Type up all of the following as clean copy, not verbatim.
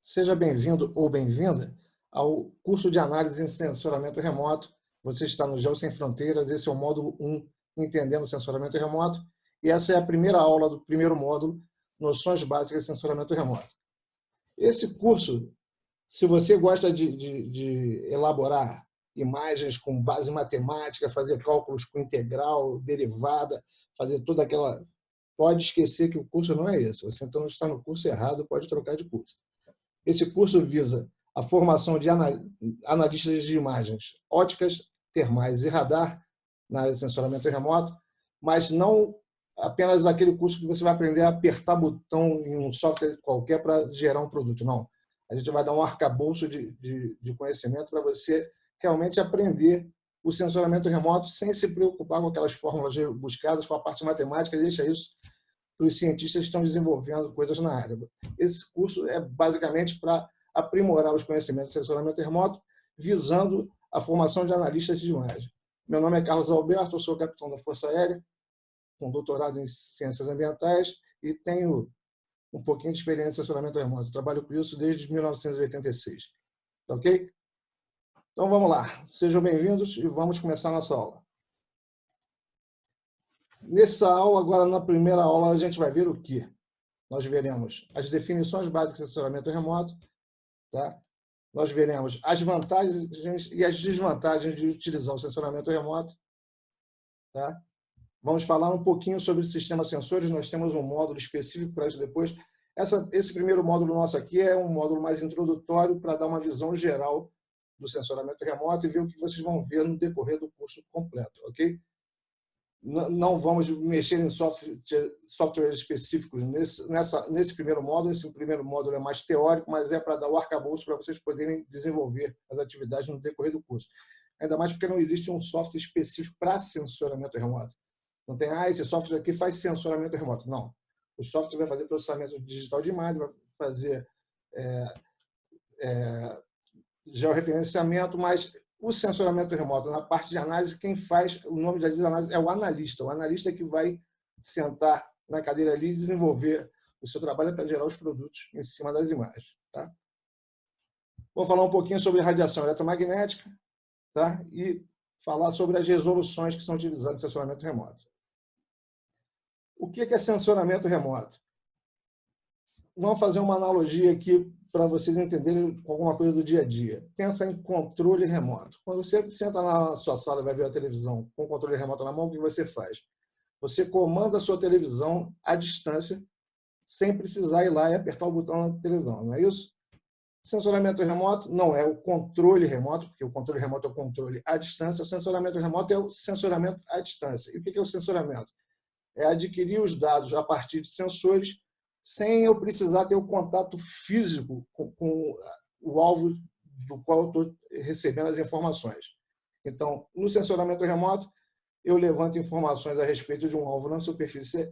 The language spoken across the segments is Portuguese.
Seja bem-vindo ou bem-vinda ao curso de análise em sensoramento remoto. Você está no Geo Sem Fronteiras, esse é o módulo 1, Entendendo Sensoramento Remoto, e essa é a primeira aula do primeiro módulo, Noções Básicas de Sensoramento Remoto. Esse curso, se você gosta de elaborar imagens com base matemática, fazer cálculos com integral, derivada, fazer toda aquela... Pode esquecer que o curso não é esse. Você então está no curso errado, pode trocar de curso. Esse curso visa a formação de analistas de imagens óticas, termais e radar na área de sensoramento remoto, mas não apenas aquele curso que você vai aprender a apertar botão em um software qualquer para gerar um produto. Não. A gente vai dar um arcabouço de conhecimento para você realmente aprender o sensoramento remoto sem se preocupar com aquelas fórmulas buscadas, com a parte matemática, deixa isso para os cientistas que estão desenvolvendo coisas na área. Esse curso é basicamente para aprimorar os conhecimentos de sensoramento remoto, visando a formação de analistas de imagem. Meu nome é Carlos Alberto, eu sou capitão da Força Aérea, com doutorado em Ciências Ambientais e tenho um pouquinho de experiência em sensoramento remoto. Trabalho com isso desde 1986. Tá ok? Então vamos lá. Sejam bem-vindos e vamos começar a nossa aula. Nessa aula, agora na primeira aula, a gente vai ver o quê? Nós veremos as definições básicas de sensoramento remoto, tá? Nós veremos as vantagens e as desvantagens de utilizar o sensoramento remoto, tá? Vamos falar um pouquinho sobre o sistema sensores, nós temos um módulo específico para isso depois. Esse primeiro módulo nosso aqui é um módulo mais introdutório para dar uma visão geral do sensoramento remoto e ver o que vocês vão ver no decorrer do curso completo, ok? Não vamos mexer em softwares específicos nesse primeiro módulo. Esse primeiro módulo é mais teórico, mas é para dar o arcabouço para vocês poderem desenvolver as atividades no decorrer do curso. Ainda mais porque não existe um software específico para sensoramento remoto. Não tem, esse software aqui faz sensoramento remoto. Não. O software vai fazer processamento digital de imagem, vai fazer georreferenciamento, mas o sensoramento remoto, na parte de análise, quem faz, o nome de análise é o analista. O analista que vai sentar na cadeira ali e desenvolver o seu trabalho para gerar os produtos em cima das imagens. Tá? Vou falar um pouquinho sobre radiação eletromagnética, tá? E falar sobre as resoluções que são utilizadas em sensoramento remoto. O que é sensoramento remoto? Vamos fazer uma analogia aqui para vocês entenderem alguma coisa do dia a dia. Pensa em controle remoto. Quando você senta na sua sala e vai ver a televisão com o controle remoto na mão, o que você faz? Você comanda a sua televisão à distância, sem precisar ir lá e apertar o botão na televisão, não é isso? Sensoramento remoto não é o controle remoto, porque o controle remoto é o controle à distância. O sensoramento remoto é o sensoramento à distância. E o que é o sensoramento? É adquirir os dados a partir de sensores sem eu precisar ter o contato físico com o alvo do qual eu estou recebendo as informações. Então, no sensoramento remoto, eu levanto informações a respeito de um alvo na superfície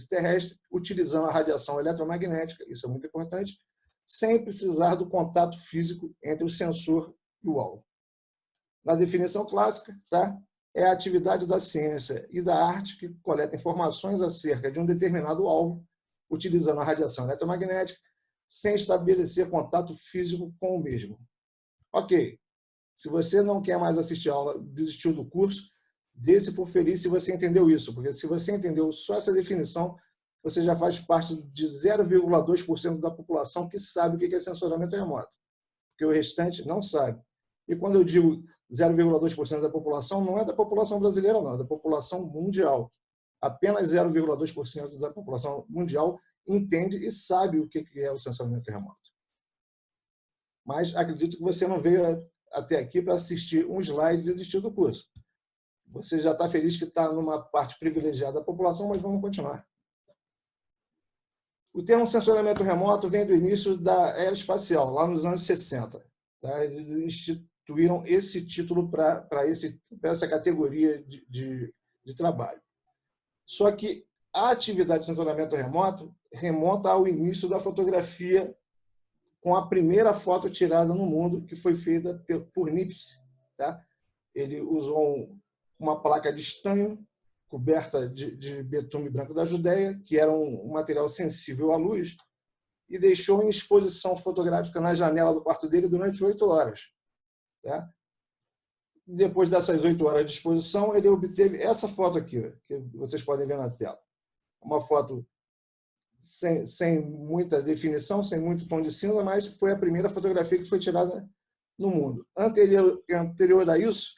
terrestre, utilizando a radiação eletromagnética, isso é muito importante, sem precisar do contato físico entre o sensor e o alvo. Na definição clássica, tá? É a atividade da ciência e da arte que coleta informações acerca de um determinado alvo, utilizando a radiação eletromagnética, sem estabelecer contato físico com o mesmo. Ok. Se você não quer mais assistir a aula, desistiu do curso, dê-se por feliz se você entendeu isso, porque se você entendeu só essa definição, você já faz parte de 0,2% da população que sabe o que é sensoramento remoto, porque o restante não sabe. E quando eu digo 0,2% da população, não é da população brasileira, não, é da população mundial. Apenas 0,2% da população mundial entende e sabe o que é o sensoramento remoto. Mas acredito que você não veio até aqui para assistir um slide e desistir do curso. Você já está feliz que está numa parte privilegiada da população, mas vamos continuar. O termo sensoramento remoto vem do início da era espacial, lá nos anos 60. Tá? Eles instituíram esse título para essa categoria de trabalho. Só que a atividade de sensoramento remoto remonta ao início da fotografia, com a primeira foto tirada no mundo, que foi feita por Nipsey. Tá? Ele usou uma placa de estanho coberta de betume branco da Judéia, que era um material sensível à luz, e deixou em exposição fotográfica na janela do quarto dele durante 8 horas. Tá? Depois dessas 8 horas de exposição, ele obteve essa foto aqui, que vocês podem ver na tela. Uma foto sem muita definição, sem muito tom de cinza, mas foi a primeira fotografia que foi tirada no mundo. Anterior a isso,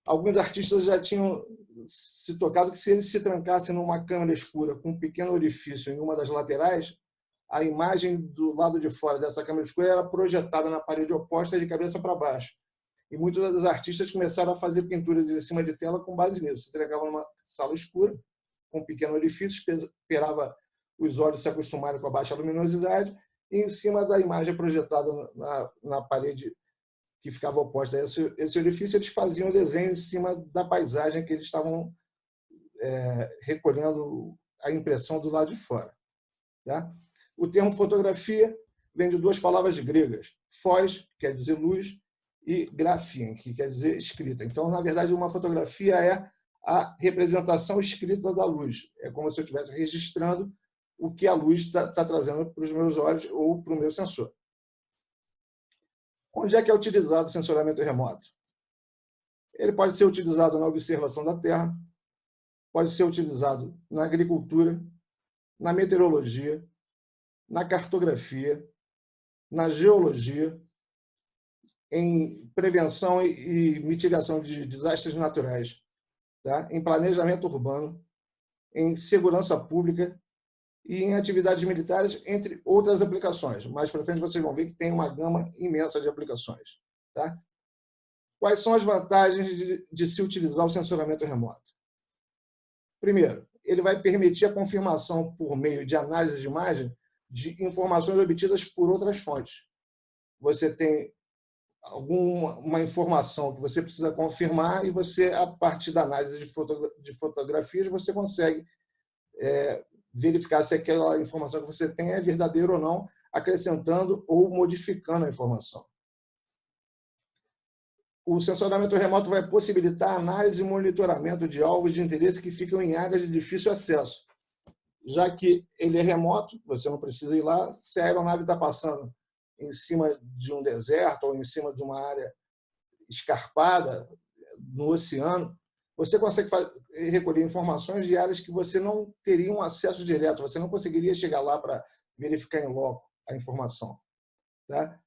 alguns artistas já tinham se tocado que se eles se trancassem numa câmera escura com um pequeno orifício em uma das laterais, a imagem do lado de fora dessa câmera escura era projetada na parede oposta de cabeça para baixo. E muitos dos artistas começaram a fazer pinturas em cima de tela com base nisso. Se entregavam numa sala escura, com um pequeno orifício, esperava os olhos se acostumarem com a baixa luminosidade, e em cima da imagem projetada na parede que ficava oposta a esse orifício, eles faziam o desenho em cima da paisagem que eles estavam recolhendo a impressão do lado de fora. Tá? O termo fotografia vem de 2 palavras gregas, phos, que quer dizer luz, e grafien, que quer dizer escrita. Então, na verdade, uma fotografia é a representação escrita da luz. É como se eu estivesse registrando o que a luz está trazendo para os meus olhos ou para o meu sensor. Onde é que é utilizado o sensoramento remoto? Ele pode ser utilizado na observação da Terra, pode ser utilizado na agricultura, na meteorologia, na cartografia, na geologia, em prevenção e mitigação de desastres naturais, tá? Em planejamento urbano, em segurança pública e em atividades militares, entre outras aplicações. Mais para frente vocês vão ver que tem uma gama imensa de aplicações. Tá? Quais são as vantagens de se utilizar o sensoramento remoto? Primeiro, ele vai permitir a confirmação por meio de análise de imagem de informações obtidas por outras fontes. Você tem alguma informação que você precisa confirmar e você, a partir da análise de fotografias, você consegue verificar se aquela informação que você tem é verdadeira ou não, acrescentando ou modificando a informação. O sensoramento remoto vai possibilitar a análise e monitoramento de alvos de interesse que ficam em áreas de difícil acesso. Já que ele é remoto, você não precisa ir lá, se a aeronave está passando em cima de um deserto ou em cima de uma área escarpada no oceano, você consegue recolher informações de áreas que você não teria um acesso direto, você não conseguiria chegar lá para verificar em loco a informação. Tá?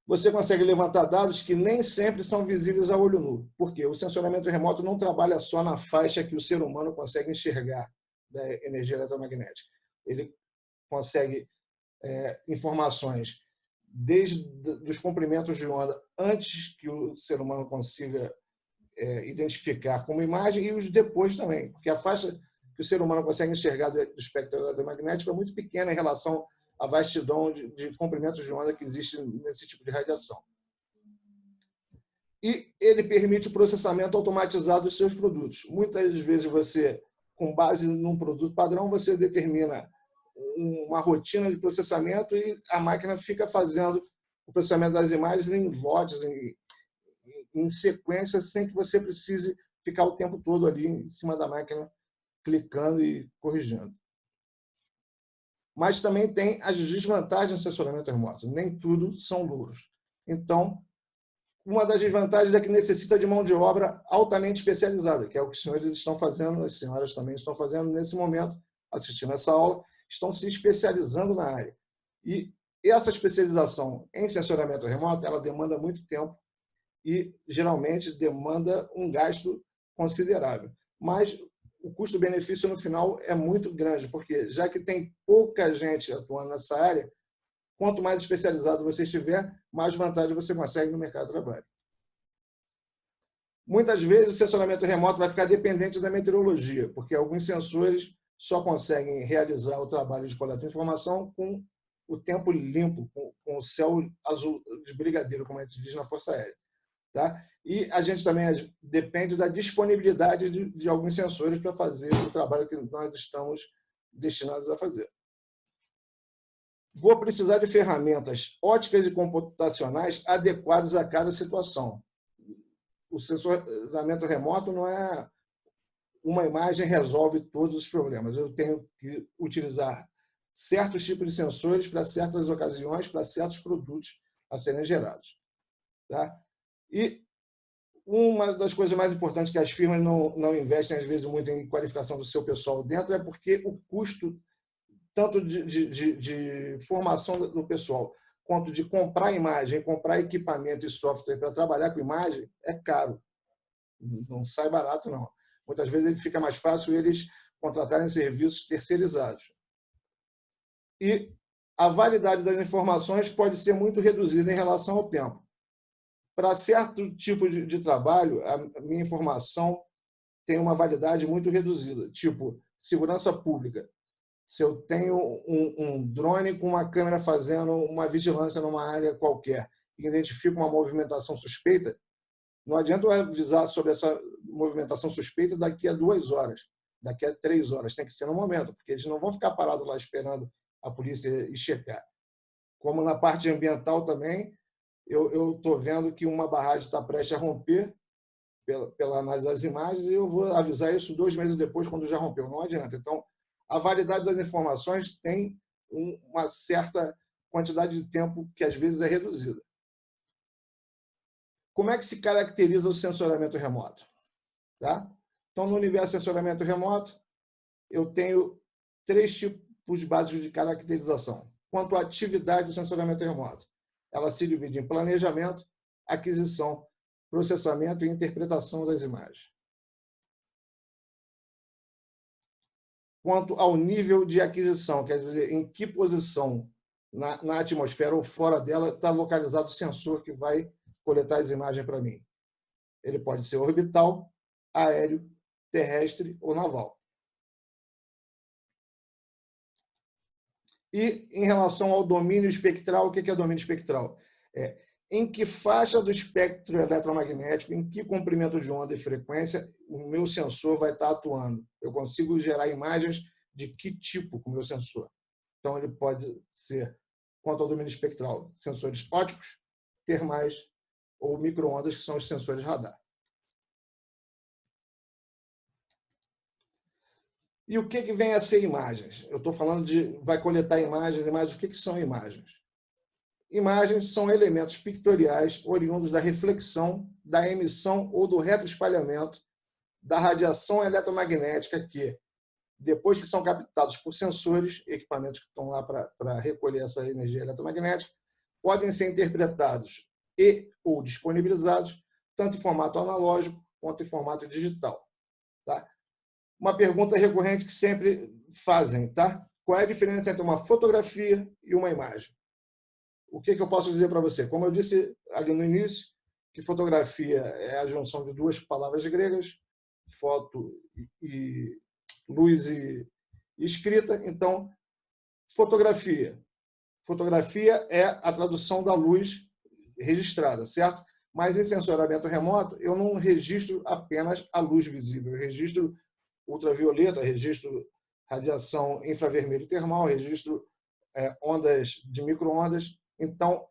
Você consegue levantar dados que nem sempre são visíveis a olho nu. Por quê? O sensoramento remoto não trabalha só na faixa que o ser humano consegue enxergar da energia eletromagnética. Ele consegue informações desde os comprimentos de onda antes que o ser humano consiga identificar como imagem e os depois também, porque a faixa que o ser humano consegue enxergar do espectro eletromagnético é muito pequena em relação à vastidão de comprimentos de onda que existe nesse tipo de radiação. E ele permite o processamento automatizado dos seus produtos. Muitas vezes você, com base num produto padrão, você determina uma rotina de processamento e a máquina fica fazendo o processamento das imagens em lotes, em sequência, sem que você precise ficar o tempo todo ali em cima da máquina, clicando e corrigindo. Mas também tem as desvantagens do sensoramento remoto. Nem tudo são louros. Então, uma das desvantagens é que necessita de mão de obra altamente especializada, que é o que os senhores estão fazendo, as senhoras também estão fazendo nesse momento, assistindo essa aula, estão se especializando na área. E essa especialização em sensoramento remoto, ela demanda muito tempo e, geralmente, demanda um gasto considerável. Mas o custo-benefício, no final, é muito grande, porque, já que tem pouca gente atuando nessa área, quanto mais especializado você estiver, mais vantagem você consegue no mercado de trabalho. Muitas vezes, o sensoramento remoto vai ficar dependente da meteorologia, porque alguns sensores só conseguem realizar o trabalho de coleta de informação com o tempo limpo, com o céu azul de brigadeiro, como a gente diz na Força Aérea. Tá? E a gente também depende da disponibilidade de alguns sensores para fazer o trabalho que nós estamos destinados a fazer. Vou precisar de ferramentas ópticas e computacionais adequadas a cada situação. O sensoramento remoto não é uma imagem resolve todos os problemas. Eu tenho que utilizar certos tipos de sensores para certas ocasiões, para certos produtos a serem gerados. Tá? E uma das coisas mais importantes que as firmas não investem, às vezes, muito em qualificação do seu pessoal dentro é porque o custo, tanto de formação do pessoal, quanto de comprar imagem, comprar equipamento e software para trabalhar com imagem, é caro. Não sai barato, não. Muitas vezes fica mais fácil eles contratarem serviços terceirizados. E a validade das informações pode ser muito reduzida em relação ao tempo. Para certo tipo de trabalho, a minha informação tem uma validade muito reduzida, tipo segurança pública. Se eu tenho um drone com uma câmera fazendo uma vigilância numa área qualquer e identifico uma movimentação suspeita, não adianta eu avisar sobre essa movimentação suspeita daqui a 2 horas, daqui a 3 horas. Tem que ser no momento, porque eles não vão ficar parados lá esperando a polícia ir checar. Como na parte ambiental também, eu estou vendo que uma barragem está prestes a romper pela análise das imagens e eu vou avisar isso 2 meses depois, quando já rompeu. Não adianta. Então, a validade das informações tem uma certa quantidade de tempo que, às vezes, é reduzida. Como é que se caracteriza o sensoramento remoto? Tá? Então, no universo de sensoramento remoto, eu tenho 3 tipos básicos de caracterização. Quanto à atividade do sensoramento remoto, ela se divide em planejamento, aquisição, processamento e interpretação das imagens. Quanto ao nível de aquisição, quer dizer, em que posição na atmosfera ou fora dela está localizado o sensor que vai coletar as imagens para mim. Ele pode ser orbital, aéreo, terrestre ou naval. E, em relação ao domínio espectral, o que é domínio espectral? Em que faixa do espectro eletromagnético, em que comprimento de onda e frequência o meu sensor vai estar atuando. Eu consigo gerar imagens de que tipo com o meu sensor. Então, ele pode ser, quanto ao domínio espectral, sensores ópticos, termais ou micro-ondas, que são os sensores radar. E o que vem a ser imagens? Eu estou falando de vai coletar imagens. O que são imagens? Imagens são elementos pictoriais oriundos da reflexão, da emissão ou do retroespalhamento da radiação eletromagnética que, depois que são captados por sensores, equipamentos que estão lá para recolher essa energia eletromagnética, podem ser interpretados e ou disponibilizados tanto em formato analógico quanto em formato digital. Tá? Uma pergunta recorrente que sempre fazem, tá? Qual é a diferença entre uma fotografia e uma imagem? O que eu posso dizer para você? Como eu disse ali no início, que fotografia é a junção de 2 palavras gregas, foto e luz e escrita. Então, fotografia. Fotografia é a tradução da luz registrada, certo? Mas em sensoramento remoto, eu não registro apenas a luz visível, eu registro ultravioleta, registro radiação infravermelho termal, registro ondas de micro-ondas. Então,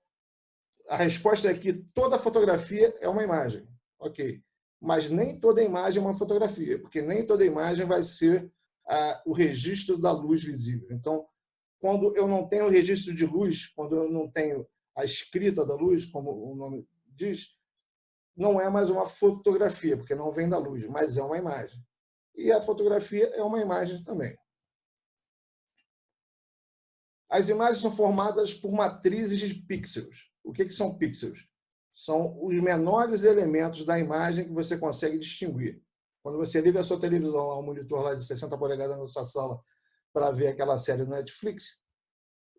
a resposta é que toda fotografia é uma imagem. Ok. Mas nem toda imagem é uma fotografia, porque nem toda imagem vai ser o registro da luz visível. Então, quando eu não tenho registro de luz, quando eu não tenho a escrita da luz, como o nome diz, não é mais uma fotografia, porque não vem da luz, mas é uma imagem. E a fotografia é uma imagem também. As imagens são formadas por matrizes de pixels. O que são pixels? São os menores elementos da imagem que você consegue distinguir. Quando você liga a sua televisão, um monitor lá de 60 polegadas na sua sala para ver aquela série do Netflix,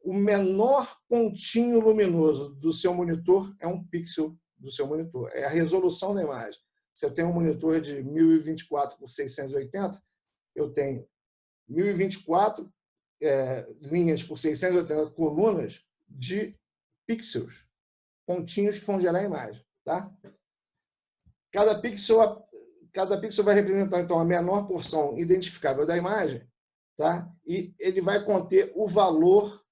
o menor pontinho luminoso do seu monitor é um pixel do seu monitor. É a resolução da imagem. Se eu tenho um monitor de 1024 por 680, eu tenho 1024 linhas por 680 colunas de pixels, pontinhos que vão gerar a imagem. Tá? Cada pixel vai representar, então, a menor porção identificável da imagem, tá? E ele vai conter o valor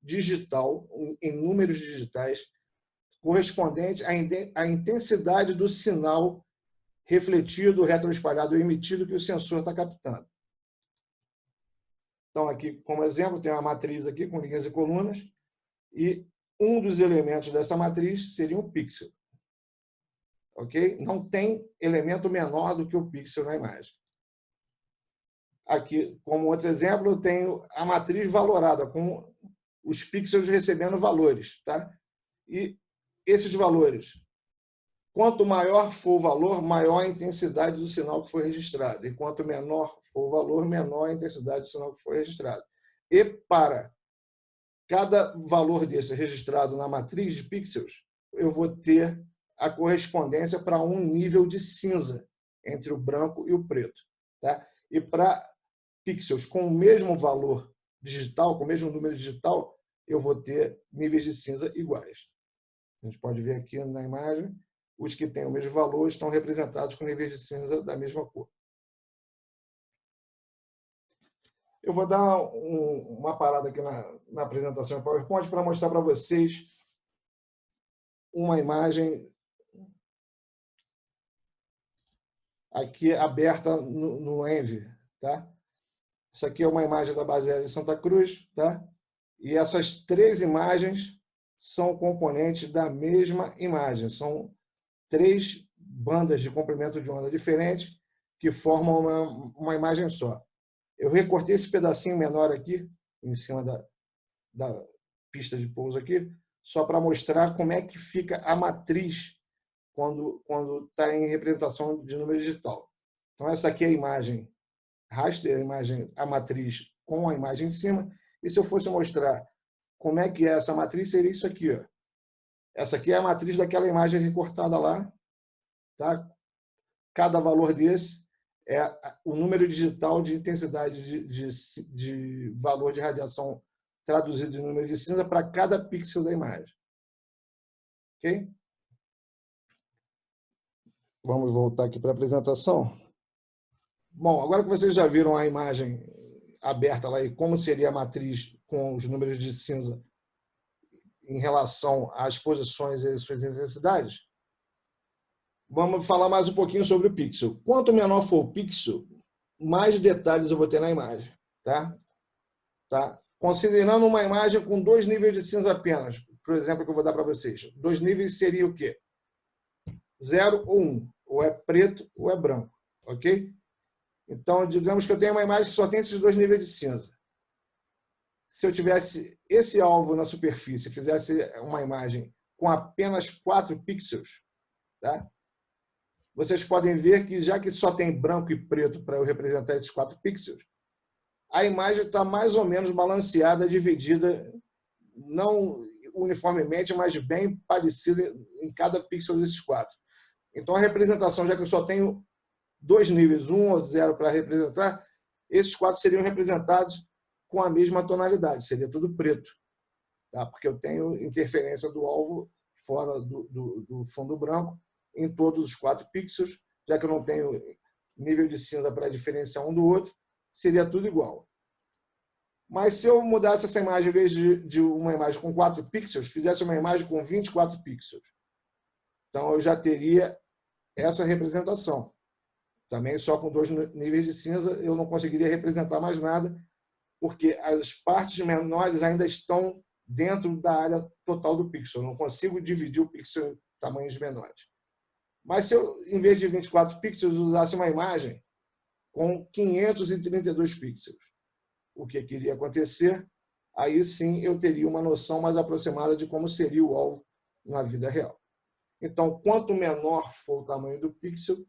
digital, em números digitais, correspondente à intensidade do sinal refletido, retroespalhado ou emitido que o sensor está captando. Então, aqui, como exemplo, tem uma matriz aqui com linhas e colunas, e um dos elementos dessa matriz seria um pixel. Ok? Não tem elemento menor do que o pixel na imagem. Aqui, como outro exemplo, eu tenho a matriz valorada, com os pixels recebendo valores. Tá? E esses valores, quanto maior for o valor, maior a intensidade do sinal que foi registrado. E quanto menor for o valor, menor a intensidade do sinal que foi registrado. E para cada valor desse registrado na matriz de pixels, eu vou ter a correspondência para um nível de cinza entre o branco e o preto. Tá? E para pixels com o mesmo valor digital, com o mesmo número digital, eu vou ter níveis de cinza iguais. A gente pode ver aqui na imagem, os que têm o mesmo valor estão representados com níveis de cinza da mesma cor. Eu vou dar uma parada aqui na apresentação em PowerPoint para mostrar para vocês uma imagem aqui aberta no Envy. Tá? Essa aqui é uma imagem da base aérea de Santa Cruz. Tá? E essas 3 imagens são componentes da mesma imagem. São 3 bandas de comprimento de onda diferentes que formam uma imagem só. Eu recortei esse pedacinho menor aqui, em cima da pista de pouso aqui, só para mostrar como é que fica a matriz quando está em representação de número digital. Então, essa aqui é a imagem raster, a matriz com a imagem em cima. E se eu fosse mostrar como é que é essa matriz, seria isso aqui. Ó. Essa aqui é a matriz daquela imagem recortada lá. Tá? Cada valor desse é o número digital de intensidade de valor de radiação traduzido em número de cinza para cada pixel da imagem. Ok? Vamos voltar aqui para a apresentação. Bom, agora que vocês já viram a imagem aberta lá e como seria a matriz com os números de cinza em relação às posições e às suas intensidades, vamos falar mais um pouquinho sobre o pixel. Quanto menor for o pixel, mais detalhes eu vou ter na imagem. Tá? Considerando uma imagem com 2 níveis de cinza apenas, por exemplo, que eu vou dar para vocês. 2 níveis seria o quê? 0 ou 1. Ou é preto ou é branco. Ok? Então, digamos que eu tenho uma imagem que só tem esses 2 níveis de cinza. Se eu tivesse esse alvo na superfície, fizesse uma imagem com apenas 4 pixels, tá? Vocês podem ver que, já que só tem branco e preto para eu representar esses 4 pixels, a imagem está mais ou menos balanceada, dividida, não uniformemente, mas bem parecida em cada pixel desses 4. Então, a representação, já que eu só tenho 2 níveis, 1 ou 0 para representar, esses 4 seriam representados com a mesma tonalidade, seria tudo preto. Tá? Porque eu tenho interferência do alvo fora do fundo branco em todos os 4 pixels, já que eu não tenho nível de cinza para diferenciar um do outro, seria tudo igual. Mas se eu mudasse essa imagem, em vez de uma imagem com 4 pixels, fizesse uma imagem com 24 pixels, então eu já teria essa representação. Também só com 2 níveis de cinza eu não conseguiria representar mais nada, porque as partes menores ainda estão dentro da área total do pixel. Eu não consigo dividir o pixel em tamanhos menores. Mas se eu, em vez de 24 pixels, usasse uma imagem com 532 pixels, o que iria acontecer? Aí sim eu teria uma noção mais aproximada de como seria o alvo na vida real. Então, quanto menor for o tamanho do pixel,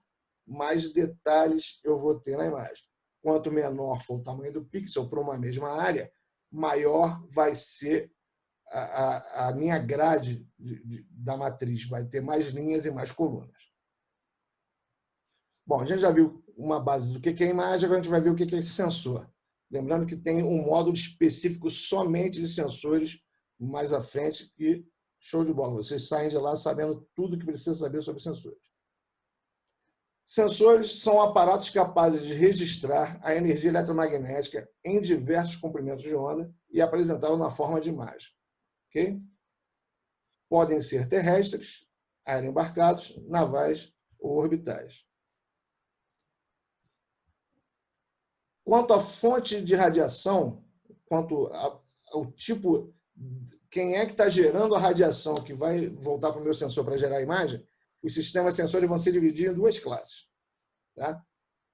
mais detalhes eu vou ter na imagem. Quanto menor for o tamanho do pixel para uma mesma área, maior vai ser a minha grade da matriz, vai ter mais linhas e mais colunas. Bom, a gente já viu uma base do que é imagem, agora a gente vai ver o que é esse sensor. Lembrando que tem um módulo específico somente de sensores mais à frente, e show de bola, vocês saem de lá sabendo tudo que precisa saber sobre sensores. Sensores são aparatos capazes de registrar a energia eletromagnética em diversos comprimentos de onda e apresentá-la na forma de imagem. Okay? Podem ser terrestres, aeroembarcados, navais ou orbitais. Quanto à fonte de radiação, quanto ao tipo, quem é que está gerando a radiação que vai voltar para o meu sensor para gerar a imagem, os sistemas sensores vão se dividir em duas classes. Tá?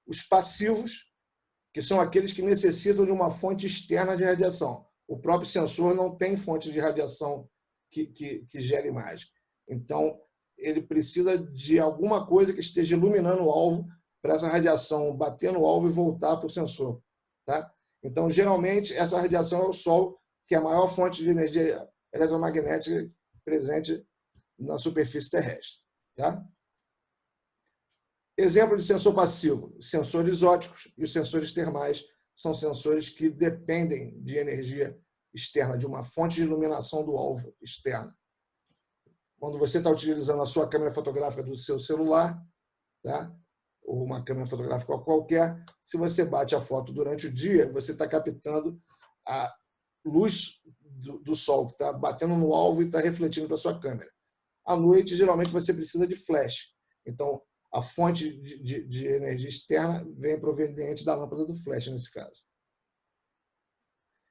Os passivos, que são aqueles que necessitam de uma fonte externa de radiação. O próprio sensor não tem fonte de radiação que gera imagem. Então, ele precisa de alguma coisa que esteja iluminando o alvo para essa radiação bater no alvo e voltar para o sensor. Tá? Então, geralmente, essa radiação é o Sol, que é a maior fonte de energia eletromagnética presente na superfície terrestre. Tá? Exemplo de sensor passivo, os sensores ópticos e os sensores termais são sensores que dependem de energia externa, de uma fonte de iluminação do alvo externa. Quando você está utilizando a sua câmera fotográfica do seu celular, tá? Ou uma câmera fotográfica qualquer, se você bate a foto durante o dia, você está captando a luz do sol que está batendo no alvo e está refletindo para a sua câmera. À noite, geralmente, você precisa de flash. Então, a fonte de energia externa vem proveniente da lâmpada do flash, nesse caso.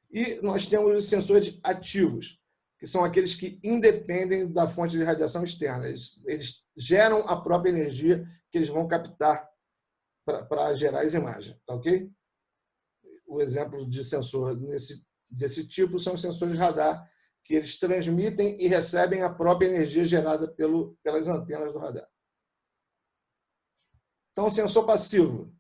E nós temos os sensores ativos, que são aqueles que independem da fonte de radiação externa. Eles geram a própria energia que eles vão captar para gerar as imagens. Tá ok? O exemplo de sensor desse tipo são os sensores radar, que eles transmitem e recebem a própria energia gerada pelas antenas do radar. Então, sensor passivo.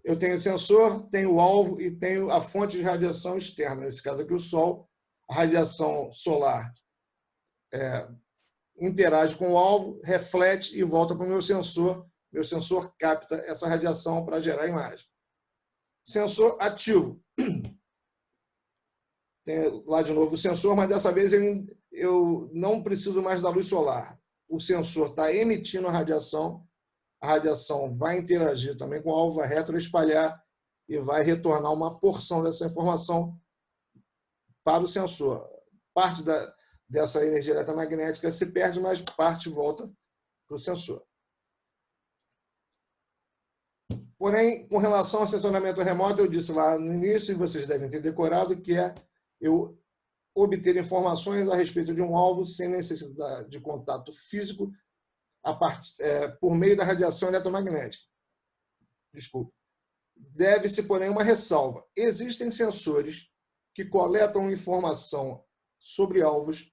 Eu tenho o sensor, tenho o alvo e tenho a fonte de radiação externa. Nesse caso aqui, o Sol. A radiação solar interage com o alvo, reflete e volta para o meu sensor. Meu sensor capta essa radiação para gerar a imagem. Sensor ativo. Tem lá de novo o sensor, mas dessa vez eu não preciso mais da luz solar. O sensor está emitindo a radiação vai interagir também com o alvo, vai retroespalhar e vai retornar uma porção dessa informação para o sensor. Parte dessa energia eletromagnética se perde, mas parte volta para o sensor. Porém, com relação ao sensoramento remoto, eu disse lá no início, e vocês devem ter decorado, que é eu obter informações a respeito de um alvo sem necessidade de contato físico por meio da radiação eletromagnética. Desculpa. Deve-se, porém, uma ressalva. Existem sensores que coletam informação sobre alvos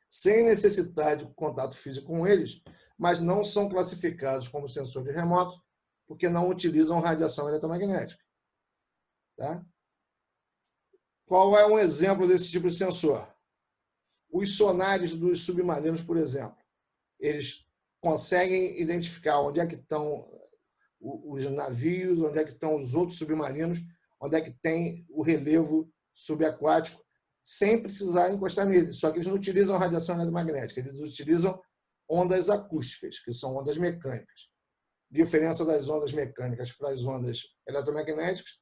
sem necessidade de contato físico com eles, mas não são classificados como sensores remotos porque não utilizam radiação eletromagnética. Tá? Qual é um exemplo desse tipo de sensor? Os sonares dos submarinos, por exemplo. Eles conseguem identificar onde é que estão os navios, onde é que estão os outros submarinos, onde é que tem o relevo subaquático, sem precisar encostar neles. Só que eles não utilizam radiação eletromagnética, eles utilizam ondas acústicas, que são ondas mecânicas. A diferença das ondas mecânicas para as ondas eletromagnéticas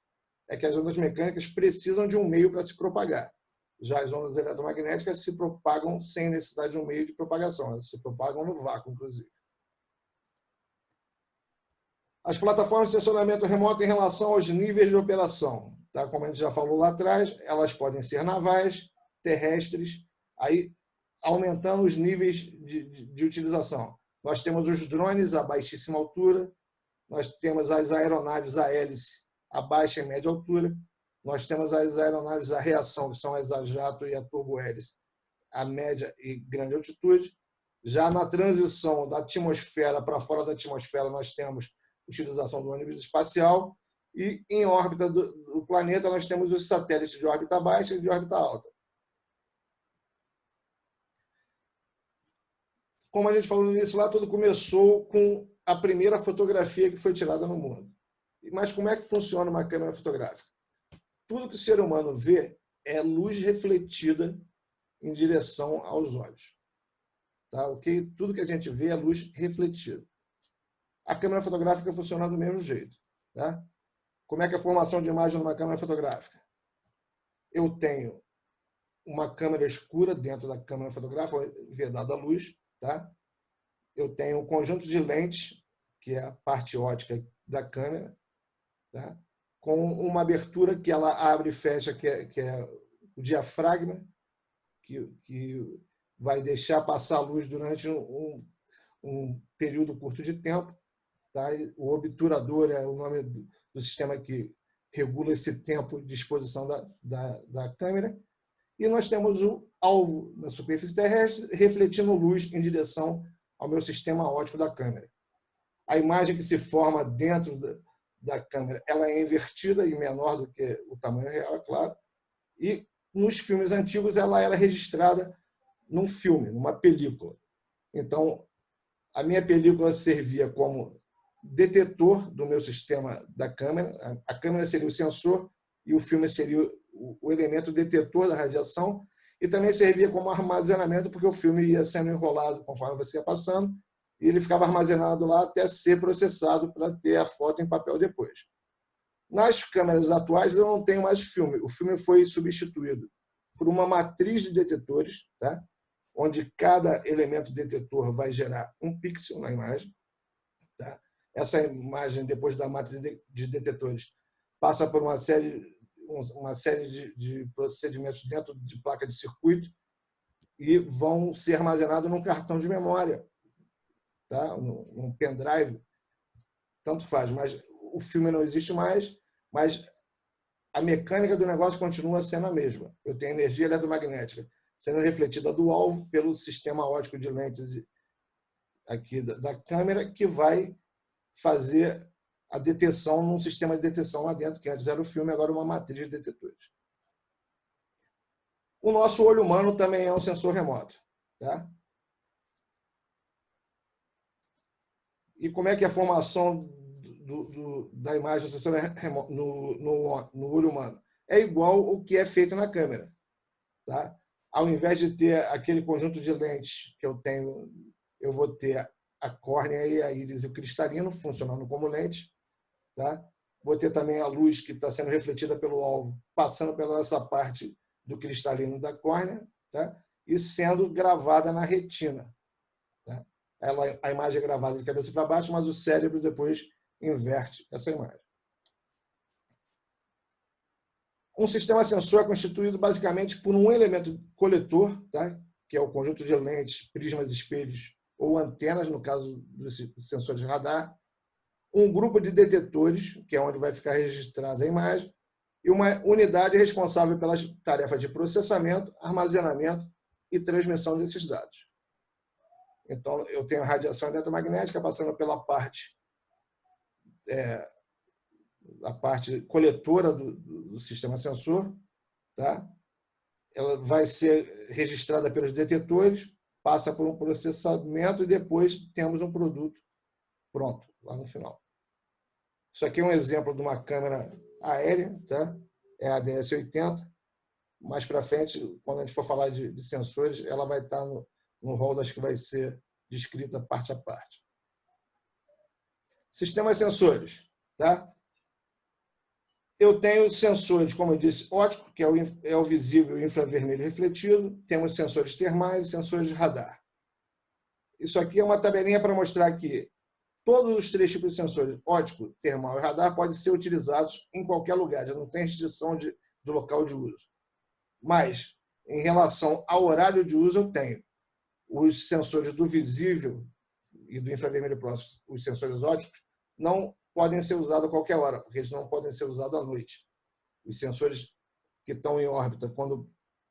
é que as ondas mecânicas precisam de um meio para se propagar. Já as ondas eletromagnéticas se propagam sem necessidade de um meio de propagação, elas se propagam no vácuo, inclusive. As plataformas de sensoramento remoto em relação aos níveis de operação. Tá? Como a gente já falou lá atrás, elas podem ser navais, terrestres, aí aumentando os níveis de utilização. Nós temos os drones a baixíssima altura, nós temos as aeronaves a hélice a baixa e média altura, nós temos as aeronaves a reação, que são as a jato e a turbohélice, a média e grande altitude. Já na transição da atmosfera para fora da atmosfera, nós temos utilização do ônibus espacial e em órbita do planeta nós temos os satélites de órbita baixa e de órbita alta. Como a gente falou no início lá, tudo começou com a primeira fotografia que foi tirada no mundo. Mas como é que funciona uma câmera fotográfica? Tudo que o ser humano vê é luz refletida em direção aos olhos. Tá? Okay? Tudo que a gente vê é luz refletida. A câmera fotográfica funciona do mesmo jeito. Tá? Como é que é a formação de imagem numa câmera fotográfica? Eu tenho uma câmera escura dentro da câmera fotográfica, vedada a luz. Tá? Eu tenho um conjunto de lentes, que é a parte óptica da câmera, tá? com uma abertura que ela abre e fecha, que é o diafragma, que vai deixar passar a luz durante um período curto de tempo. Tá? O obturador é o nome do sistema que regula esse tempo de exposição da câmera. E nós temos o alvo na superfície terrestre refletindo luz em direção ao meu sistema óptico da câmera. A imagem que se forma dentro da câmera ela é invertida e menor do que o tamanho real, é claro. E nos filmes antigos ela era registrada num filme, numa película. Então, a minha película servia como detetor do meu sistema da câmera. A câmera seria o sensor e o filme seria o elemento detetor da radiação, e também servia como armazenamento, porque o filme ia sendo enrolado conforme você ia passando, e ele ficava armazenado lá até ser processado para ter a foto em papel depois. Nas câmeras atuais, eu não tenho mais filme. O filme foi substituído por uma matriz de detetores, tá? Onde cada elemento detetor vai gerar um pixel na imagem. Tá? Essa imagem, depois da matriz de detetores, passa por uma série de procedimentos dentro de placa de circuito e vão ser armazenados num cartão de memória, tá? Num pendrive, tanto faz, mas o filme não existe mais, mas a mecânica do negócio continua sendo a mesma. Eu tenho energia eletromagnética sendo refletida do alvo pelo sistema óptico de lentes aqui da câmera, que vai fazer a detecção num sistema de detecção lá dentro, que antes era o filme, agora uma matriz de detetores. O nosso olho humano também é um sensor remoto. Tá? E como é que é a formação da imagem do sensor remoto no olho humano? É igual o que é feito na câmera. Tá? Ao invés de ter aquele conjunto de lentes que eu tenho, eu vou ter a córnea e a íris e o cristalino funcionando como lente. Tá? Vou ter também a luz que está sendo refletida pelo alvo, passando pela essa parte do cristalino da córnea, tá? E sendo gravada na retina. Tá? A imagem é gravada de cabeça para baixo, mas o cérebro depois inverte essa imagem. Um sistema sensor é constituído basicamente por um elemento coletor, tá? Que é o conjunto de lentes, prismas, espelhos ou antenas, no caso dos sensores de radar, um grupo de detetores, que é onde vai ficar registrada a imagem, e uma unidade responsável pelas tarefas de processamento, armazenamento e transmissão desses dados. Então, eu tenho a radiação eletromagnética passando pela parte a parte coletora do sistema sensor, tá? Ela vai ser registrada pelos detetores, passa por um processamento e depois temos um produto pronto, lá no final. Isso aqui é um exemplo de uma câmera aérea, tá? É a DS-80. Mais para frente, quando a gente for falar de sensores, ela vai estar no rol das que vai ser descrita parte a parte. Sistemas sensores, tá? Eu tenho sensores, como eu disse, óptico, que é o visível e infravermelho refletido. Temos sensores termais e sensores de radar. Isso aqui é uma tabelinha para mostrar que todos os três tipos de sensores, óptico, termal e radar, podem ser utilizados em qualquer lugar, já não tem restrição de local de uso. Mas, em relação ao horário de uso, eu tenho os sensores do visível e do infravermelho próximo, os sensores ópticos, não podem ser usados a qualquer hora, porque eles não podem ser usados à noite. Os sensores que estão em órbita, quando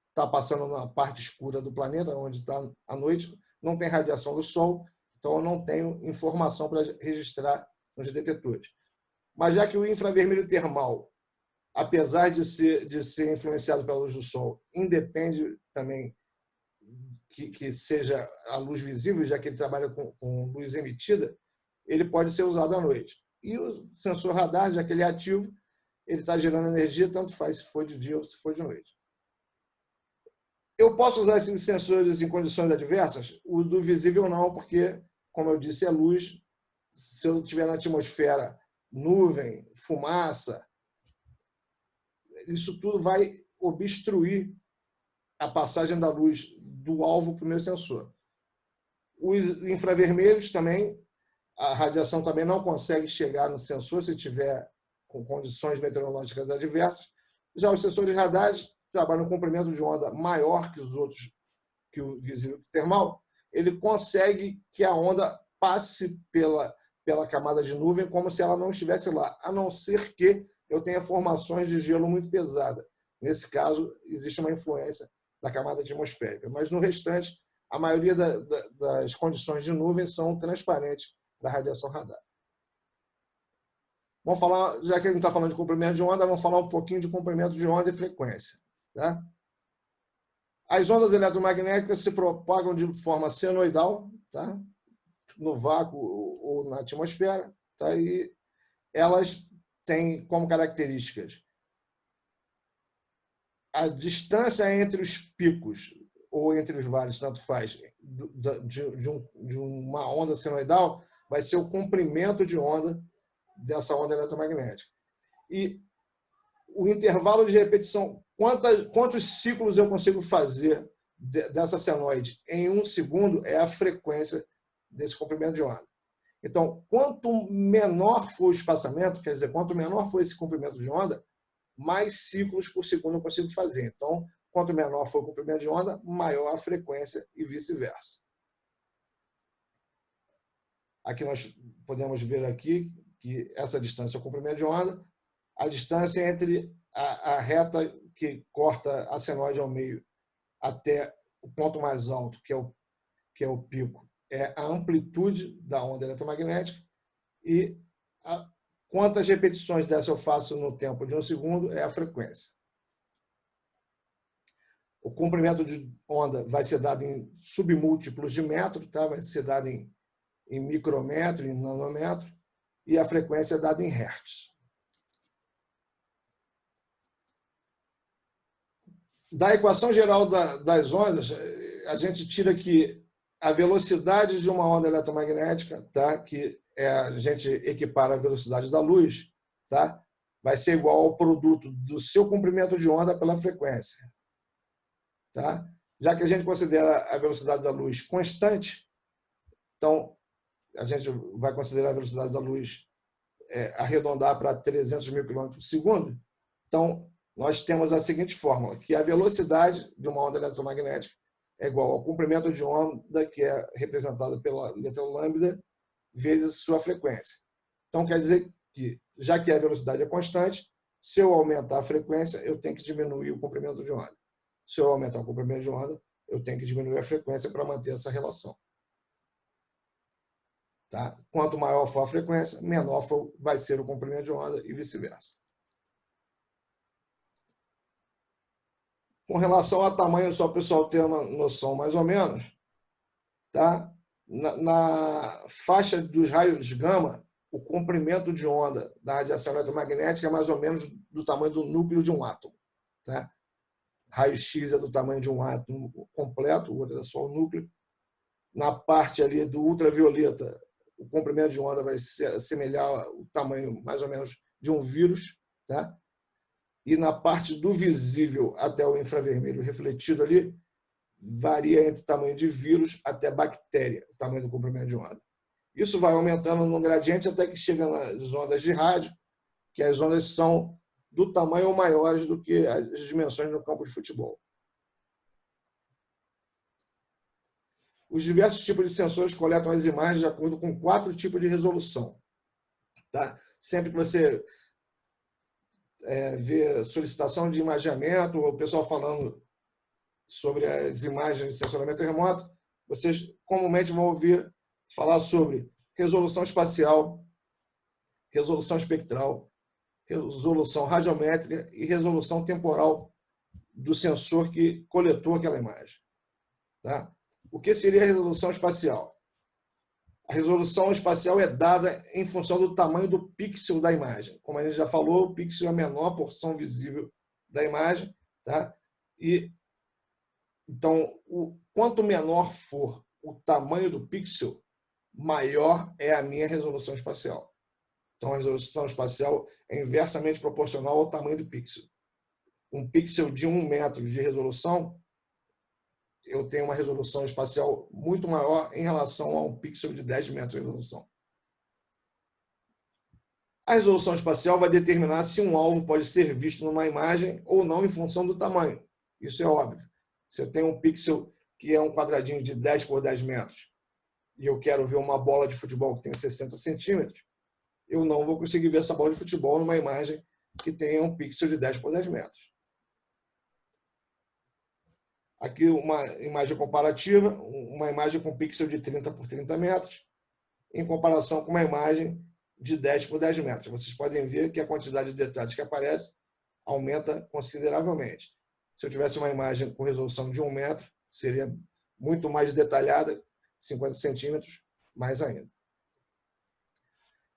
está passando na parte escura do planeta, onde está à noite, não tem radiação do Sol, então eu não tenho informação para registrar nos detetores. Mas já que o infravermelho termal, apesar de ser influenciado pela luz do Sol, independe também que seja a luz visível, já que ele trabalha com luz emitida, ele pode ser usado à noite. E o sensor radar, já que ele é ativo, ele está gerando energia, tanto faz se for de dia ou se for de noite. Eu posso usar esses sensores em condições adversas? O do visível não, porque, como eu disse, é luz. Se eu estiver na atmosfera, nuvem, fumaça, isso tudo vai obstruir a passagem da luz do alvo para o meu sensor. Os infravermelhos também, a radiação também não consegue chegar no sensor se estiver com condições meteorológicas adversas. Já os sensores radares trabalham com comprimento de onda maior que os outros, que o visível termal. Ele consegue que a onda passe pela camada de nuvem como se ela não estivesse lá, a não ser que eu tenha formações de gelo muito pesada. Nesse caso, existe uma influência da camada atmosférica. Mas, no restante, a maioria das condições de nuvem são transparentes para a radiação radar. Vamos falar, já que a gente está falando de comprimento de onda, vamos falar um pouquinho de comprimento de onda e frequência. Tá? As ondas eletromagnéticas se propagam de forma senoidal, tá? No vácuo ou na atmosfera, tá? E elas têm como características a distância entre os picos ou entre os vales, tanto faz, de uma onda senoidal, vai ser o comprimento de onda dessa onda eletromagnética. E o intervalo de repetição, quantos ciclos eu consigo fazer dessa senoide em 1 segundo é a frequência desse comprimento de onda. Então, quanto menor for o espaçamento, quer dizer, quanto menor for esse comprimento de onda, mais ciclos por segundo eu consigo fazer. Então, quanto menor for o comprimento de onda, maior a frequência e vice-versa. Aqui nós podemos ver aqui que essa distância é o comprimento de onda, a distância entre a reta que corta a senoide ao meio até o ponto mais alto, que é o pico, é a amplitude da onda eletromagnética, e quantas repetições dessa eu faço no tempo de 1 segundo é a frequência. O comprimento de onda vai ser dado em submúltiplos de metro, tá? Vai ser dado em micrômetro, em nanômetro, e a frequência é dada em hertz. Da equação geral das ondas, a gente tira que a velocidade de uma onda eletromagnética, tá? Que a gente equipara a velocidade da luz, tá? Vai ser igual ao produto do seu comprimento de onda pela frequência. Tá? Já que a gente considera a velocidade da luz constante, então a gente vai considerar a velocidade da luz arredondar para 300 mil quilômetros por segundo. Então, nós temos a seguinte fórmula, que a velocidade de uma onda eletromagnética é igual ao comprimento de onda, que é representada pela letra lambda, vezes sua frequência. Então, quer dizer que, já que a velocidade é constante, se eu aumentar a frequência, eu tenho que diminuir o comprimento de onda. Se eu aumentar o comprimento de onda, eu tenho que diminuir a frequência para manter essa relação. Tá? Quanto maior for a frequência, menor vai ser o comprimento de onda e vice-versa. Com relação a tamanho, só para o pessoal ter uma noção mais ou menos, tá? Na faixa dos raios gama, o comprimento de onda da radiação eletromagnética é mais ou menos do tamanho do núcleo de um átomo. Tá? Raio-X é do tamanho de um átomo completo, o outro é só o núcleo. Na parte ali do ultravioleta, o comprimento de onda vai se assemelhar o tamanho mais ou menos de um vírus, tá? E na parte do visível até o infravermelho refletido ali, varia entre tamanho de vírus até bactéria, o tamanho do comprimento de onda. Isso vai aumentando no gradiente até que chega nas ondas de rádio, que as ondas são do tamanho ou maiores do que as dimensões no campo de futebol. Os diversos tipos de sensores coletam as imagens de acordo com 4 tipos de resolução. Tá? Sempre que você vê solicitação de imageamento, ou o pessoal falando sobre as imagens de sensoramento remoto, vocês comumente vão ouvir falar sobre resolução espacial, resolução espectral, resolução radiométrica e resolução temporal do sensor que coletou aquela imagem. Tá? O que seria a resolução espacial? A resolução espacial é dada em função do tamanho do pixel da imagem. Como a gente já falou, o pixel é a menor porção visível da imagem. Tá? Então, quanto menor for o tamanho do pixel, maior é a minha resolução espacial. Então, a resolução espacial é inversamente proporcional ao tamanho do pixel. Um pixel de 1 metro de resolução, eu tenho uma resolução espacial muito maior em relação a um pixel de 10 metros de resolução. A resolução espacial vai determinar se um alvo pode ser visto numa imagem ou não em função do tamanho. Isso é óbvio. Se eu tenho um pixel que é um quadradinho de 10 por 10 metros e eu quero ver uma bola de futebol que tem 60 centímetros, eu não vou conseguir ver essa bola de futebol numa imagem que tenha um pixel de 10 por 10 metros. Aqui uma imagem comparativa, uma imagem com pixel de 30 por 30 metros, em comparação com uma imagem de 10 por 10 metros. Vocês podem ver que a quantidade de detalhes que aparece aumenta consideravelmente. Se eu tivesse uma imagem com resolução de 1 metro, seria muito mais detalhada, 50 centímetros, mais ainda.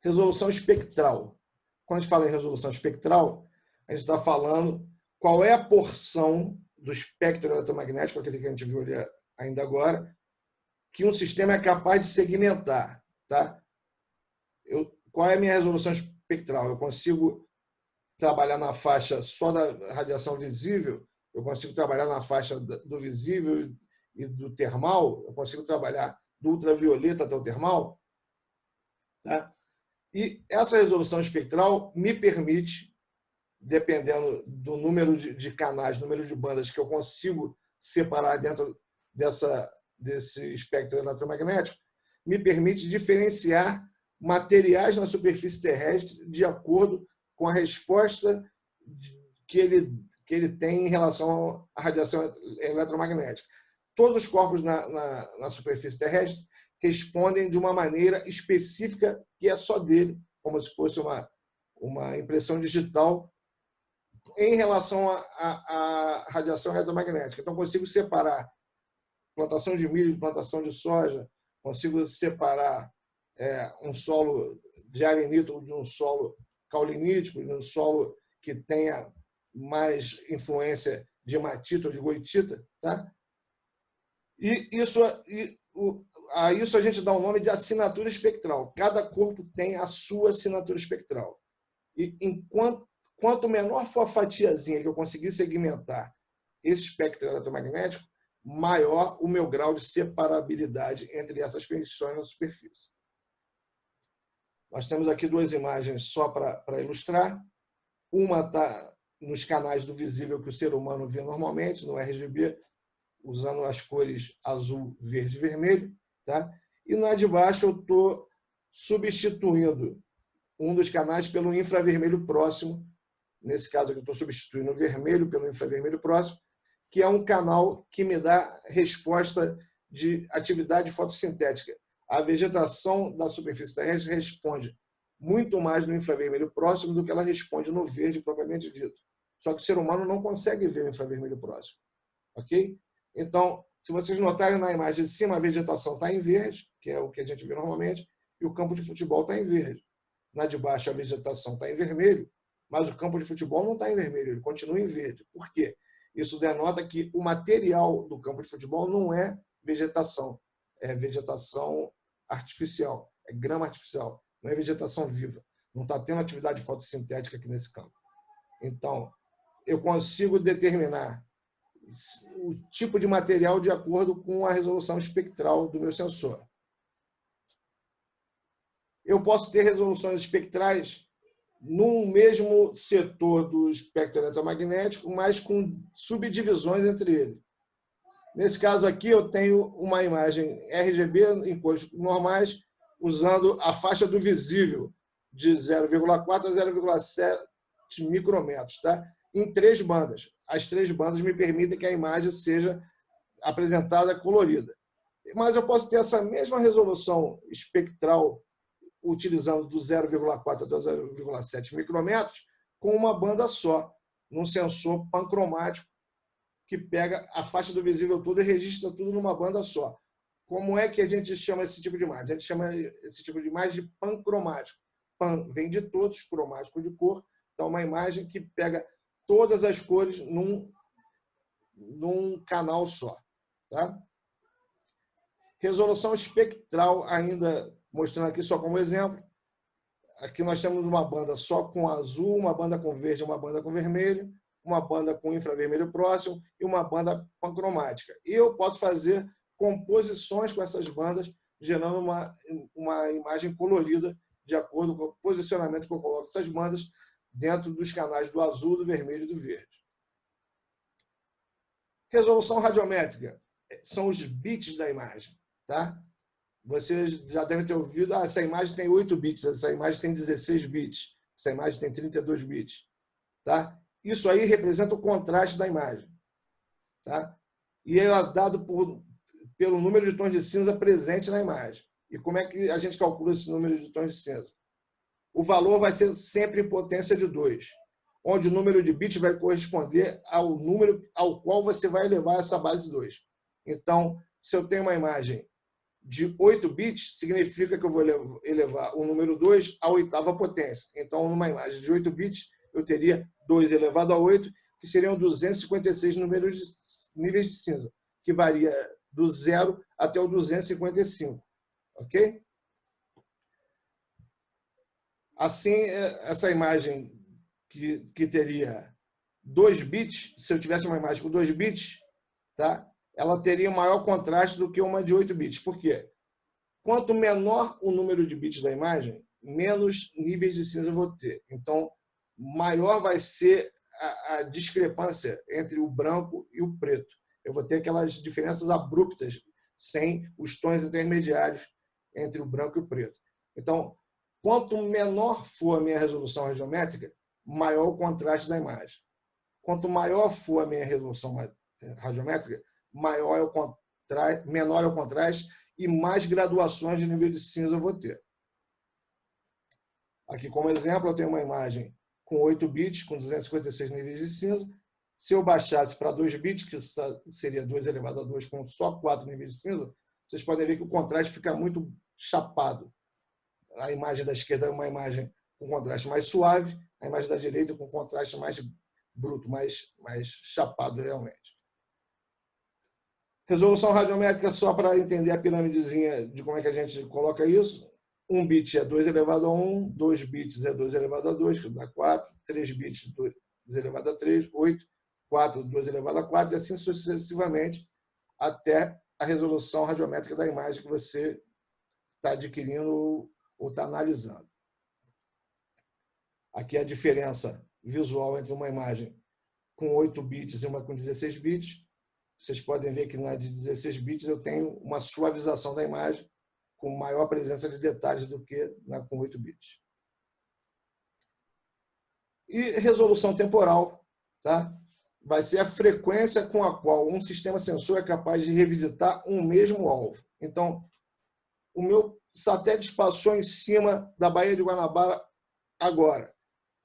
Resolução espectral. Quando a gente fala em resolução espectral, a gente está falando qual é a porção do espectro eletromagnético, aquele que a gente viu ali ainda agora, que um sistema é capaz de segmentar. Tá? Qual é a minha resolução espectral? Eu consigo trabalhar na faixa só da radiação visível, eu consigo trabalhar na faixa do visível e do termal, eu consigo trabalhar do ultravioleta até o termal. Tá? E essa resolução espectral me permite, dependendo do número de canais, número de bandas que eu consigo separar dentro desse espectro eletromagnético, me permite diferenciar materiais na superfície terrestre de acordo com a resposta que ele tem em relação à radiação eletromagnética. Todos os corpos na superfície terrestre respondem de uma maneira específica que é só dele, como se fosse uma impressão digital em relação à radiação eletromagnética. Então, consigo separar plantação de milho de plantação de soja, consigo separar um solo de arenito de um solo caulinítico, de um solo que tenha mais influência de hematita ou de goitita. Tá? E a isso a gente dá o nome de assinatura espectral. Cada corpo tem a sua assinatura espectral. E quanto menor for a fatiazinha que eu conseguir segmentar esse espectro eletromagnético, maior o meu grau de separabilidade entre essas feições na superfície. Nós temos aqui duas imagens só para ilustrar. Uma está nos canais do visível que o ser humano vê normalmente, no RGB, usando as cores azul, verde e vermelho. Tá? E na de baixo eu estou substituindo um dos canais pelo infravermelho próximo. Nesse caso aqui eu estou substituindo o vermelho pelo infravermelho próximo, que é um canal que me dá resposta de atividade fotossintética. A vegetação da superfície terrestre responde muito mais no infravermelho próximo do que ela responde no verde propriamente dito. Só que o ser humano não consegue ver o infravermelho próximo. Ok? Então, se vocês notarem na imagem de cima, a vegetação está em verde, que é o que a gente vê normalmente, e o campo de futebol está em verde. Na de baixo, a vegetação está em vermelho, mas o campo de futebol não está em vermelho, ele continua em verde. Por quê? Isso denota que o material do campo de futebol não é vegetação artificial, é grama artificial, não é vegetação viva. Não está tendo atividade fotossintética aqui nesse campo. Então, eu consigo determinar o tipo de material de acordo com a resolução espectral do meu sensor. Eu posso ter resoluções espectrais no mesmo setor do espectro eletromagnético, mas com subdivisões entre eles. Nesse caso aqui, eu tenho uma imagem RGB em cores normais, usando a faixa do visível de 0,4 a 0,7 micrômetros, tá? Em 3 bandas. As 3 bandas me permitem que a imagem seja apresentada colorida. Mas eu posso ter essa mesma resolução espectral utilizando do 0,4 até 0,7 micrômetros com uma banda só, num sensor pancromático que pega a faixa do visível toda e registra tudo numa banda só. Como é que a gente chama esse tipo de imagem? A gente chama esse tipo de imagem de pancromático. Pan vem de todos, cromático de cor. Então, uma imagem que pega todas as cores num canal só. Tá? Resolução espectral, ainda mostrando aqui só como exemplo. Aqui nós temos uma banda só com azul, uma banda com verde, uma banda com vermelho, uma banda com infravermelho próximo e uma banda pancromática. E eu posso fazer composições com essas bandas, gerando uma imagem colorida de acordo com o posicionamento que eu coloco essas bandas dentro dos canais do azul, do vermelho e do verde. Resolução radiométrica são os bits da imagem. Tá? Vocês já devem ter ouvido, essa imagem tem 8 bits, essa imagem tem 16 bits, essa imagem tem 32 bits. Tá? Isso aí representa o contraste da imagem. Tá? E ele é dado pelo número de tons de cinza presente na imagem. E como é que a gente calcula esse número de tons de cinza? O valor vai ser sempre em potência de 2, onde o número de bits vai corresponder ao número ao qual você vai elevar essa base 2. Então, se eu tenho uma imagem de 8 bits, significa que eu vou elevar o número 2 à oitava potência. Então, numa imagem de 8 bits, eu teria 2 elevado a 8, que seriam 256 níveis de cinza, que varia do 0 até o 255. Ok? Assim, essa imagem que teria 2 bits, se eu tivesse uma imagem com 2 bits, tá? Ela teria maior contraste do que uma de 8 bits. Por quê? Quanto menor o número de bits da imagem, menos níveis de cinza eu vou ter. Então, maior vai ser a discrepância entre o branco e o preto. Eu vou ter aquelas diferenças abruptas, sem os tons intermediários entre o branco e o preto. Então, quanto menor for a minha resolução radiométrica, maior o contraste da imagem. Quanto maior for a minha resolução radiométrica, menor é o contraste e mais graduações de nível de cinza eu vou ter. Aqui, como exemplo, eu tenho uma imagem com 8 bits, com 256 níveis de cinza. Se eu baixasse para 2 bits, que seria 2 elevado a 2 com só 4 níveis de cinza, vocês podem ver que o contraste fica muito chapado. A imagem da esquerda é uma imagem com contraste mais suave, a imagem da direita com contraste mais bruto, mais chapado realmente. Resolução radiométrica, só para entender a piramidezinha de como é que a gente coloca isso. 1 bit é 2 elevado a 1, 2 bits é 2 elevado a 2, que dá 4, 3 bits, 2 elevado a 3, 8, 4, 2 elevado a 4, e assim sucessivamente, até a resolução radiométrica da imagem que você está adquirindo ou está analisando. Aqui é a diferença visual entre uma imagem com 8 bits e uma com 16 bits. Vocês podem ver que na de 16 bits eu tenho uma suavização da imagem com maior presença de detalhes do que na com 8 bits. E resolução temporal, tá? Vai ser a frequência com a qual um sistema sensor é capaz de revisitar um mesmo alvo. Então, o meu satélite passou em cima da Baía de Guanabara agora.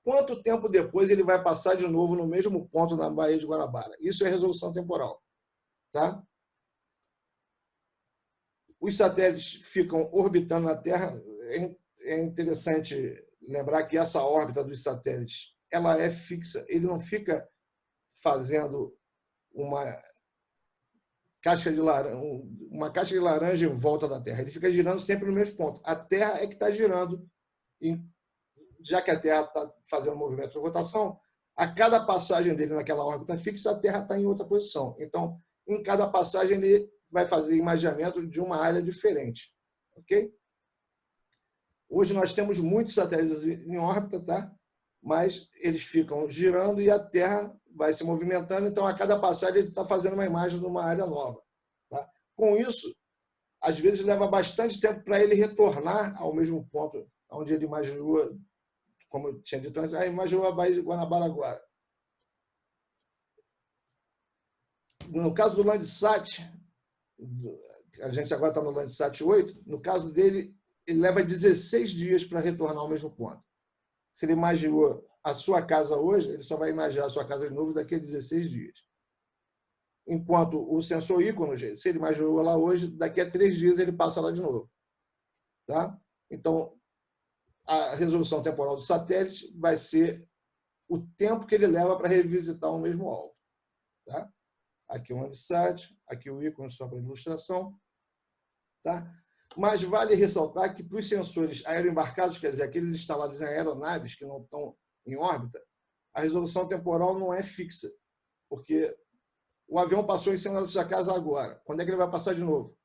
Quanto tempo depois ele vai passar de novo no mesmo ponto na Baía de Guanabara? Isso é resolução temporal. Tá? Os satélites ficam orbitando na Terra. É interessante lembrar que essa órbita dos satélites ela é fixa. Ele não fica fazendo uma casca de laranja em volta da Terra. Ele fica girando sempre no mesmo ponto. A Terra é que está girando. Já que a Terra está fazendo um movimento de rotação, a cada passagem dele naquela órbita fixa, a Terra está em outra posição. Então, em cada passagem, ele vai fazer imageamento de uma área diferente. Ok? Hoje nós temos muitos satélites em órbita, tá? Mas eles ficam girando e a Terra vai se movimentando, então a cada passagem ele está fazendo uma imagem de uma área nova. Tá? Com isso, às vezes leva bastante tempo para ele retornar ao mesmo ponto onde ele imaginou, como eu tinha dito antes, imaginou a Baía de Guanabara agora. No caso do Landsat, a gente agora está no Landsat 8, no caso dele, ele leva 16 dias para retornar ao mesmo ponto. Se ele imaginou a sua casa hoje, ele só vai imaginar a sua casa de novo daqui a 16 dias. Enquanto o sensor ícone, se ele imaginou lá hoje, daqui a 3 dias ele passa lá de novo. Tá? Então, a resolução temporal do satélite vai ser o tempo que ele leva para revisitar o mesmo alvo. Tá? Aqui o Landsat, aqui o ícone só para ilustração. Tá? Mas vale ressaltar que para os sensores aeroembarcados, quer dizer, aqueles instalados em aeronaves que não estão em órbita, a resolução temporal não é fixa, porque o avião passou em cima da sua casa agora. Quando é que ele vai passar de novo?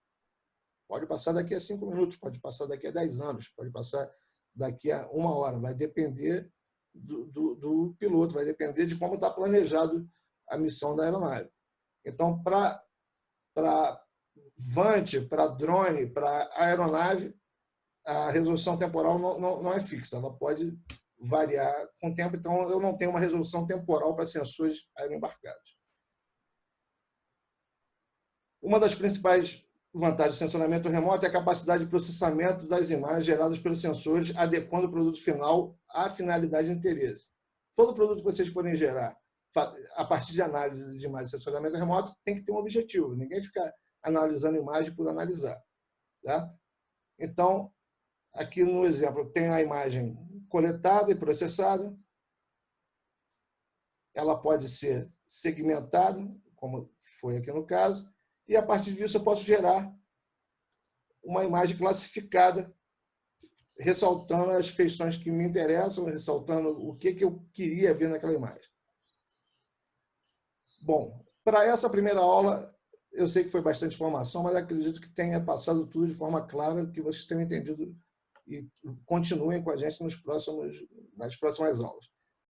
Pode passar daqui a 5 minutos, pode passar daqui a 10 anos, pode passar daqui a 1 hora. Vai depender do piloto, vai depender de como está planejado a missão da aeronave. Então, para Vante, para drone, para aeronave, a resolução temporal não é fixa, ela pode variar com o tempo, então eu não tenho uma resolução temporal para sensores aeroembarcados. Uma das principais vantagens do sensoramento remoto é a capacidade de processamento das imagens geradas pelos sensores, adequando o produto final à finalidade de interesse. Todo produto que vocês forem gerar, a partir de análise de imagem de sensoramento remoto, tem que ter um objetivo. Ninguém fica analisando imagem por analisar. Tá? Então, aqui no exemplo, tem a imagem coletada e processada. Ela pode ser segmentada, como foi aqui no caso, e a partir disso eu posso gerar uma imagem classificada, ressaltando as feições que me interessam, ressaltando o que eu queria ver naquela imagem. Bom, para essa primeira aula, eu sei que foi bastante informação, mas acredito que tenha passado tudo de forma clara, que vocês tenham entendido e continuem com a gente nas próximas aulas.